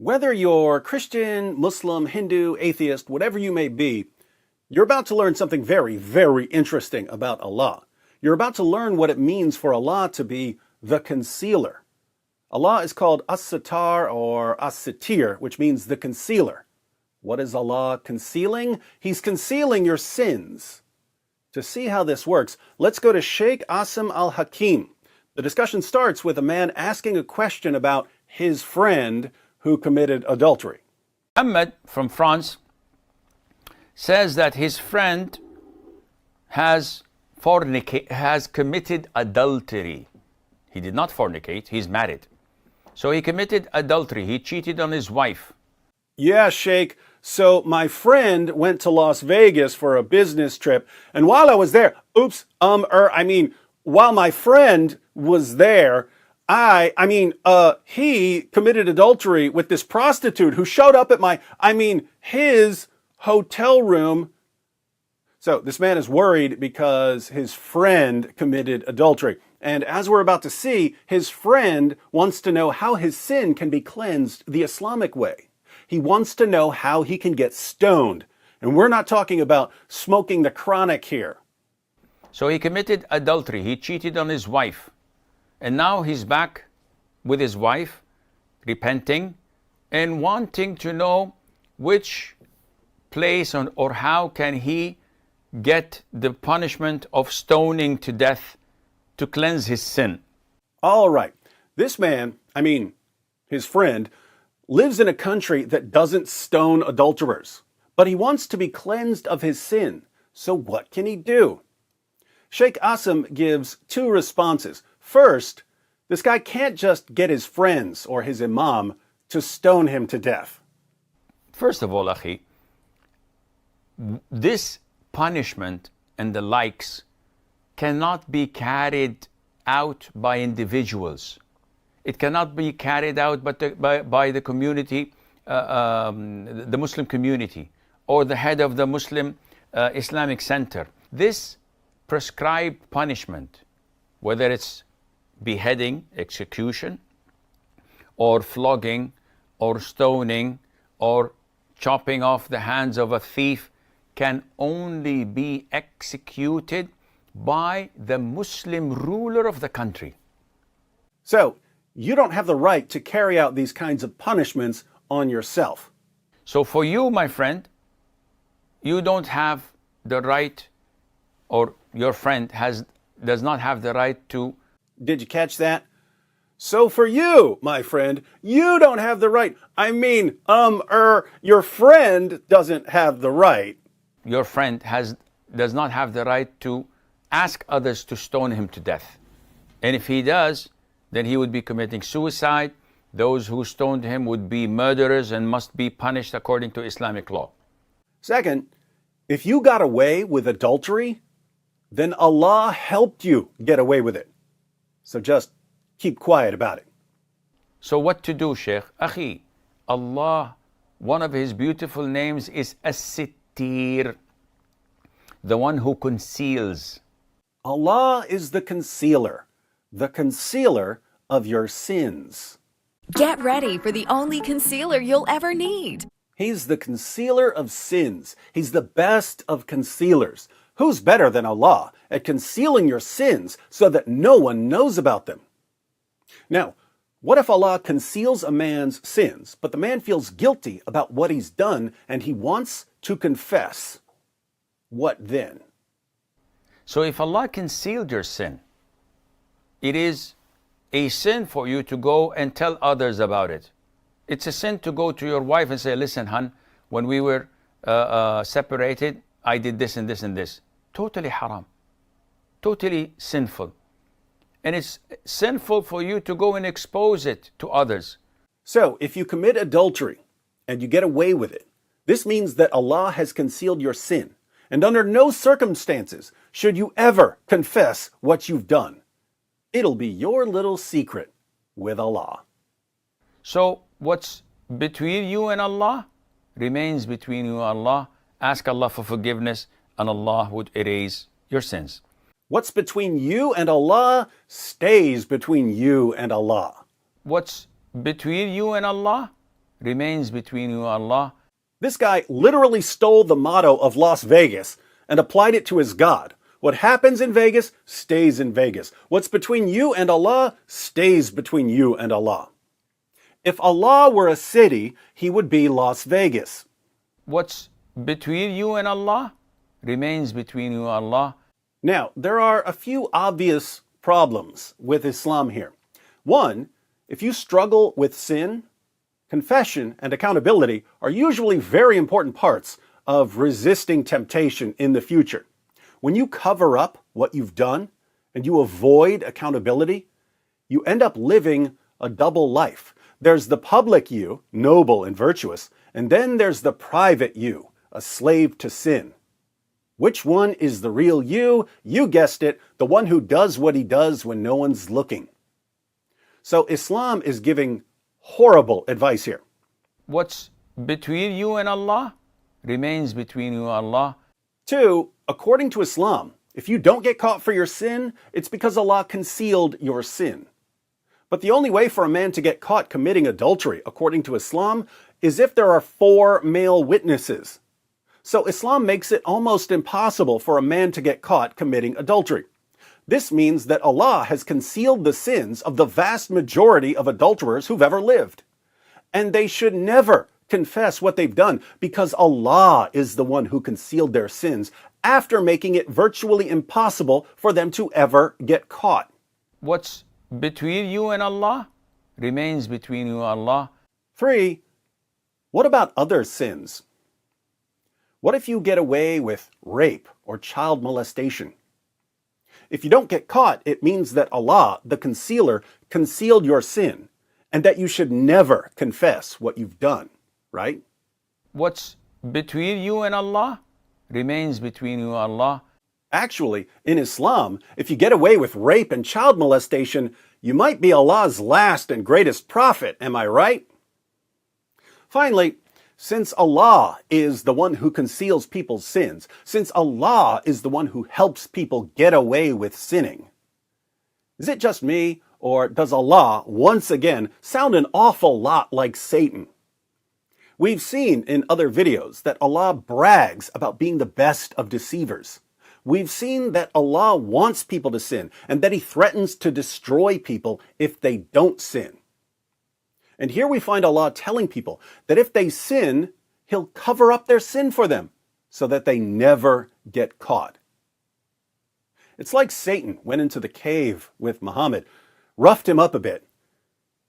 Whether you're Christian, Muslim, Hindu, atheist, whatever you may be, you're about to learn something very, very interesting about Allah. You're about to learn what it means for Allah to be the concealer. Allah is called al-Sattaar or al-Sitteer, which means the concealer. What is Allah concealing? He's concealing your sins. To see how this works, let's go to Sheikh Assim al-Hakeem. The discussion starts with a man asking a question about his friend who committed adultery. Muhammad from France says that his friend has committed adultery. He did not fornicate, he's married. So he committed adultery, he cheated on his wife. Yeah, Sheikh. So my friend went to Las Vegas for a business trip, and while I was there, while my friend was there, he committed adultery with this prostitute who showed up at his hotel room. So this man is worried because his friend committed adultery. And as we're about to see, his friend wants to know how his sin can be cleansed the Islamic way. He wants to know how he can get stoned. And we're not talking about smoking the chronic here. So he committed adultery, he cheated on his wife. And now he's back with his wife, repenting and wanting to know which place or how can he get the punishment of stoning to death to cleanse his sin. All right. This man, his friend, lives in a country that doesn't stone adulterers, but he wants to be cleansed of his sin. So what can he do? Sheikh Assim gives two responses. First, this guy can't just get his friends or his imam to stone him to death. First of all, Akhi, this punishment and the likes cannot be carried out by individuals. It cannot be carried out by the community, the Muslim community, or the head of the Muslim Islamic Center. This prescribed punishment, whether it's beheading, execution, or flogging, or stoning, or chopping off the hands of a thief, can only be executed by the Muslim ruler of the country. So, you don't have the right to carry out these kinds of punishments on yourself. So for you, my friend, you don't have the right, or your friend does not have the right to. Did you catch that? So for you, my friend, you don't have the right. Your friend doesn't have the right. Your friend does not have the right to ask others to stone him to death. And if he does, then he would be committing suicide. Those who stoned him would be murderers and must be punished according to Islamic law. Second, if you got away with adultery, then Allah helped you get away with it. So just keep quiet about it. So what to do, Sheikh? Akhi, Allah, one of his beautiful names is al-Sitteer, the one who conceals. Allah is the concealer of your sins. Get ready for the only concealer you'll ever need. He's the concealer of sins. He's the best of concealers. Who's better than Allah at concealing your sins so that no one knows about them? Now, what if Allah conceals a man's sins, but the man feels guilty about what he's done and he wants to confess? What then? So if Allah concealed your sin, it is a sin for you to go and tell others about it. It's a sin to go to your wife and say, listen, hon, when we were separated, I did this and this and this. Totally haram. Totally sinful. And it's sinful for you to go and expose it to others. So, if you commit adultery and you get away with it, this means that Allah has concealed your sin. And under no circumstances should you ever confess what you've done. It'll be your little secret with Allah. So, what's between you and Allah remains between you and Allah. Ask Allah for forgiveness, and Allah would erase your sins. What's between you and Allah stays between you and Allah. What's between you and Allah remains between you and Allah. This guy literally stole the motto of Las Vegas and applied it to his God. What happens in Vegas stays in Vegas. What's between you and Allah stays between you and Allah. If Allah were a city, he would be Las Vegas. What's between you and Allah remains between you and Allah. Now, there are a few obvious problems with Islam here. One, if you struggle with sin, confession and accountability are usually very important parts of resisting temptation in the future. When you cover up what you've done and you avoid accountability, you end up living a double life. There's the public you, noble and virtuous, and then there's the private you, a slave to sin. Which one is the real you? You guessed it, the one who does what he does when no one's looking. So Islam is giving horrible advice here. What's between you and Allah remains between you and Allah. 2, according to Islam, if you don't get caught for your sin, it's because Allah concealed your sin. But the only way for a man to get caught committing adultery, according to Islam, is if there are 4 male witnesses. So Islam makes it almost impossible for a man to get caught committing adultery. This means that Allah has concealed the sins of the vast majority of adulterers who've ever lived. And they should never confess what they've done because Allah is the one who concealed their sins after making it virtually impossible for them to ever get caught. What's between you and Allah remains between you and Allah. 3, what about other sins? What if you get away with rape or child molestation? If you don't get caught, it means that Allah, the concealer, concealed your sin and that you should never confess what you've done, right? What's between you and Allah remains between you and Allah. Actually, in Islam, if you get away with rape and child molestation, you might be Allah's last and greatest prophet, am I right? Finally, since Allah is the one who conceals people's sins, since Allah is the one who helps people get away with sinning, is it just me, or does Allah once again sound an awful lot like Satan? We've seen in other videos that Allah brags about being the best of deceivers. We've seen that Allah wants people to sin and that he threatens to destroy people if they don't sin. And here we find Allah telling people that if they sin, he'll cover up their sin for them so that they never get caught. It's like Satan went into the cave with Muhammad, roughed him up a bit,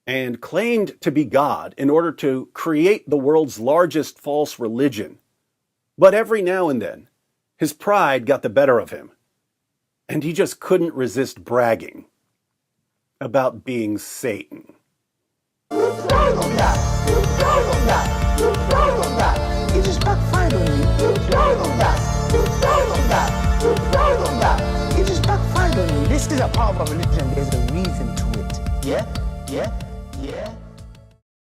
and claimed to be God in order to create the world's largest false religion. But every now and then, his pride got the better of him, and he just couldn't resist bragging about being Satan. It just backfired on you. It just backfired on you. This is a part of a religion. There's a reason to it. Yeah?